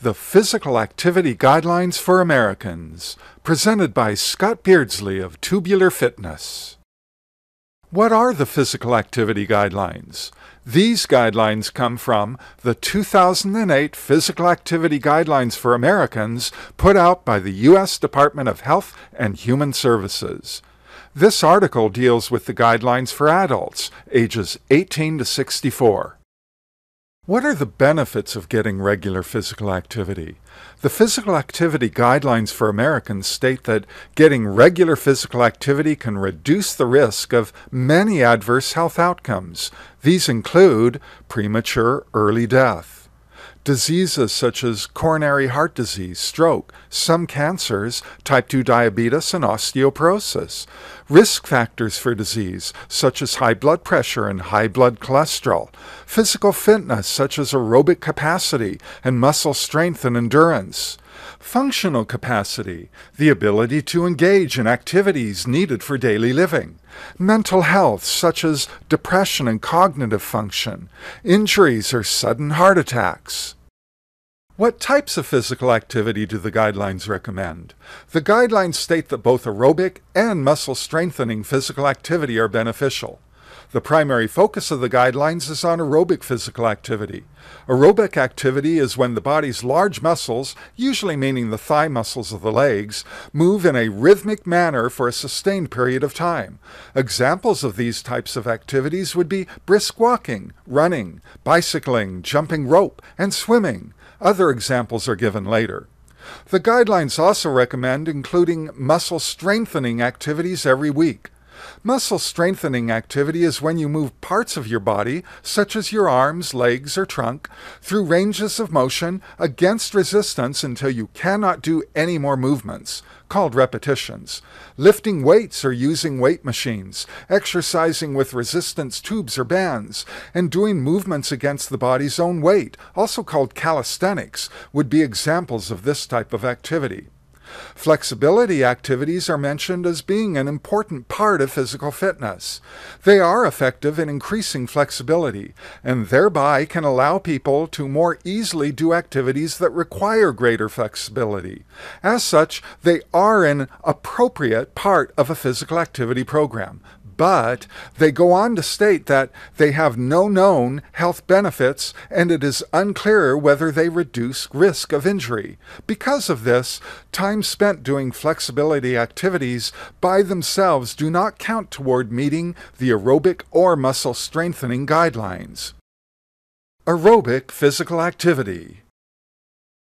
The Physical Activity Guidelines for Americans, presented by Scott Beardsley of Tubular Fitness. What are the Physical Activity Guidelines? These guidelines come from the 2008 Physical Activity Guidelines for Americans put out by the U.S. Department of Health and Human Services. This article deals with the guidelines for adults, ages 18 to 64. What are the benefits of getting regular physical activity? The Physical Activity Guidelines for Americans state that getting regular physical activity can reduce the risk of many adverse health outcomes. These include premature early death, diseases such as coronary heart disease, stroke, some cancers, type 2 diabetes, and osteoporosis, risk factors for disease such as high blood pressure and high blood cholesterol, physical fitness such as aerobic capacity and muscle strength and endurance, functional capacity, the ability to engage in activities needed for daily living, mental health such as depression and cognitive function, injuries or sudden heart attacks. What types of physical activity do the guidelines recommend? The guidelines state that both aerobic and muscle-strengthening physical activity are beneficial. The primary focus of the guidelines is on aerobic physical activity. Aerobic activity is when the body's large muscles, usually meaning the thigh muscles of the legs, move in a rhythmic manner for a sustained period of time. Examples of these types of activities would be brisk walking, running, bicycling, jumping rope, and swimming. Other examples are given later. The guidelines also recommend including muscle-strengthening activities every week. Muscle strengthening activity is when you move parts of your body, such as your arms, legs, or trunk, through ranges of motion against resistance until you cannot do any more movements, called repetitions. Lifting weights or using weight machines, exercising with resistance tubes or bands, and doing movements against the body's own weight, also called calisthenics, would be examples of this type of activity. Flexibility activities are mentioned as being an important part of physical fitness. They are effective in increasing flexibility, and thereby can allow people to more easily do activities that require greater flexibility. As such, they are an appropriate part of a physical activity program. But they go on to state that they have no known health benefits and it is unclear whether they reduce risk of injury. Because of this, time spent doing flexibility activities by themselves do not count toward meeting the aerobic or muscle strengthening guidelines. Aerobic physical activity.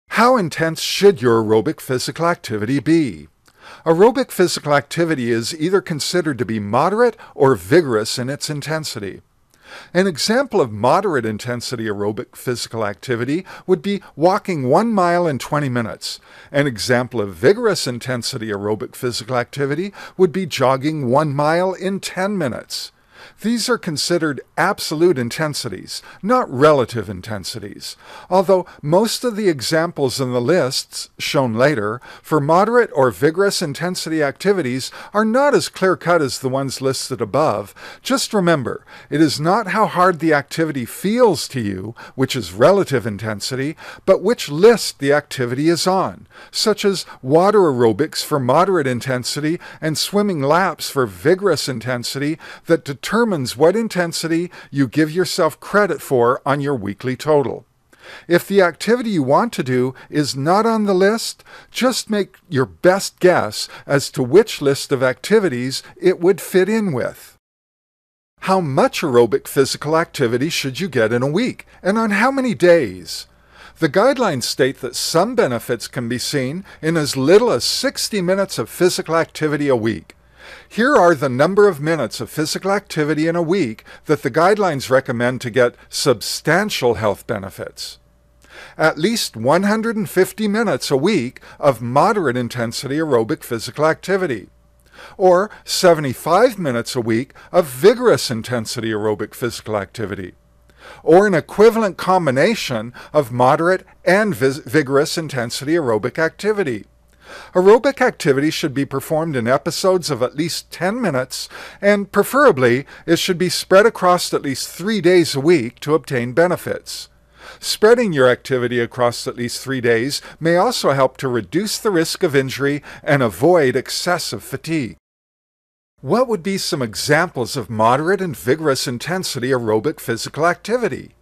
How intense should your aerobic physical activity be? Aerobic physical activity is either considered to be moderate or vigorous in its intensity. An example of moderate intensity aerobic physical activity would be walking 1 mile in 20 minutes. An example of vigorous intensity aerobic physical activity would be jogging 1 mile in 10 minutes. These are considered absolute intensities, not relative intensities, although most of the examples in the lists, shown later, for moderate or vigorous intensity activities are not as clear-cut as the ones listed above. Just remember, it is not how hard the activity feels to you, which is relative intensity, but which list the activity is on, such as water aerobics for moderate intensity and swimming laps for vigorous intensity, that determines what intensity you give yourself credit for on your weekly total. If the activity you want to do is not on the list, just make your best guess as to which list of activities it would fit in with. How much aerobic physical activity should you get in a week, and on how many days? The guidelines state that some benefits can be seen in as little as 60 minutes of physical activity a week. Here are the number of minutes of physical activity in a week that the guidelines recommend to get substantial health benefits. At least 150 minutes a week of moderate intensity aerobic physical activity, or 75 minutes a week of vigorous intensity aerobic physical activity, or an equivalent combination of moderate and vigorous intensity aerobic activity. Aerobic activity should be performed in episodes of at least 10 minutes, and preferably it should be spread across at least 3 days a week to obtain benefits. Spreading your activity across at least 3 days may also help to reduce the risk of injury and avoid excessive fatigue. What would be some examples of moderate and vigorous intensity aerobic physical activity?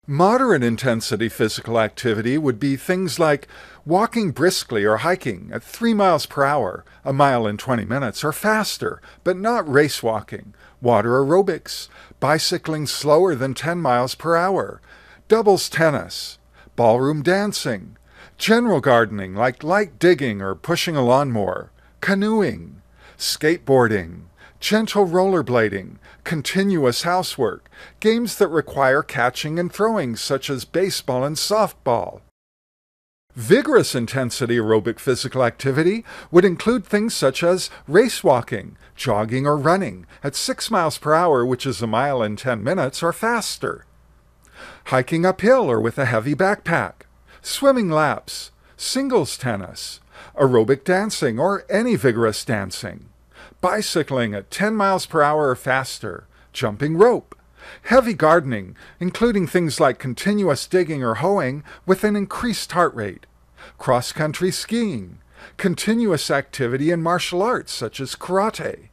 Moderate intensity physical activity would be things like walking briskly or hiking at 3 miles per hour, a mile in 20 minutes, or faster, but not race walking, water aerobics, bicycling slower than 10 miles per hour, doubles tennis, ballroom dancing, general gardening like light digging or pushing a lawnmower, canoeing, skateboarding, gentle rollerblading, continuous housework, games that require catching and throwing such as baseball and softball. Vigorous intensity aerobic physical activity would include things such as race walking, jogging or running at 6 miles per hour, which is a mile in 10 minutes or faster, hiking uphill or with a heavy backpack, swimming laps, singles tennis, aerobic dancing or any vigorous dancing, bicycling at 10 miles per hour or faster, jumping rope, heavy gardening, including things like continuous digging or hoeing with an increased heart rate, cross-country skiing, continuous activity in martial arts such as karate,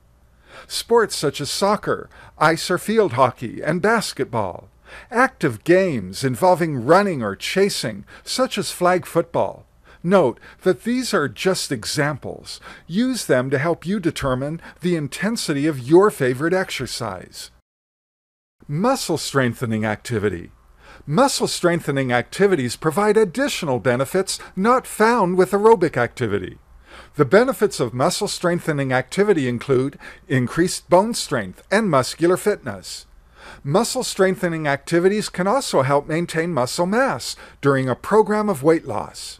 sports such as soccer, ice or field hockey, and basketball, active games involving running or chasing such as flag football. Note that these are just examples. Use them to help you determine the intensity of your favorite exercise. Muscle strengthening activity. Muscle strengthening activities provide additional benefits not found with aerobic activity. The benefits of muscle strengthening activity include increased bone strength and muscular fitness. Muscle strengthening activities can also help maintain muscle mass during a program of weight loss.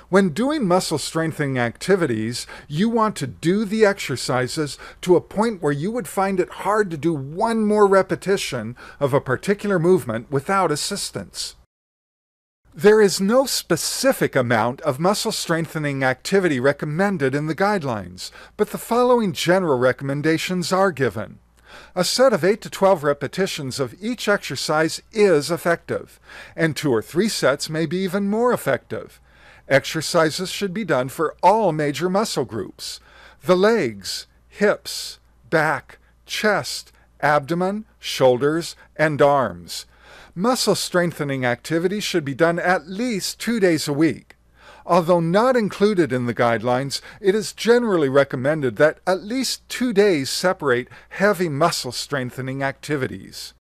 When doing muscle strengthening activities, you want to do the exercises to a point where you would find it hard to do one more repetition of a particular movement without assistance. There is no specific amount of muscle strengthening activity recommended in the guidelines, but the following general recommendations are given. A set of 8 to 12 repetitions of each exercise is effective, and 2 or 3 sets may be even more effective. Exercises should be done for all major muscle groups: the legs, hips, back, chest, abdomen, shoulders, and arms. Muscle strengthening activities should be done at least 2 days a week. Although not included in the guidelines, it is generally recommended that at least 2 days separate heavy muscle strengthening activities.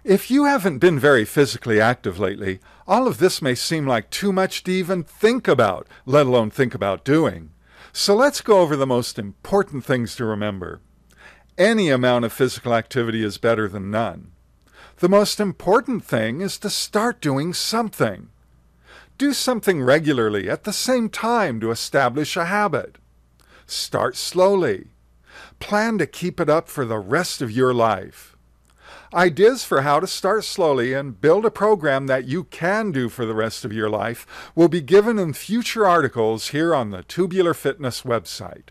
If you haven't been very physically active lately, all of this may seem like too much to even think about, let alone think about doing. So let's go over the most important things to remember. Any amount of physical activity is better than none. The most important thing is to start doing something. Do something regularly at the same time to establish a habit. Start slowly. Plan to keep it up for the rest of your life. Ideas for how to start slowly and build a program that you can do for the rest of your life will be given in future articles here on the Tubular Fitness website.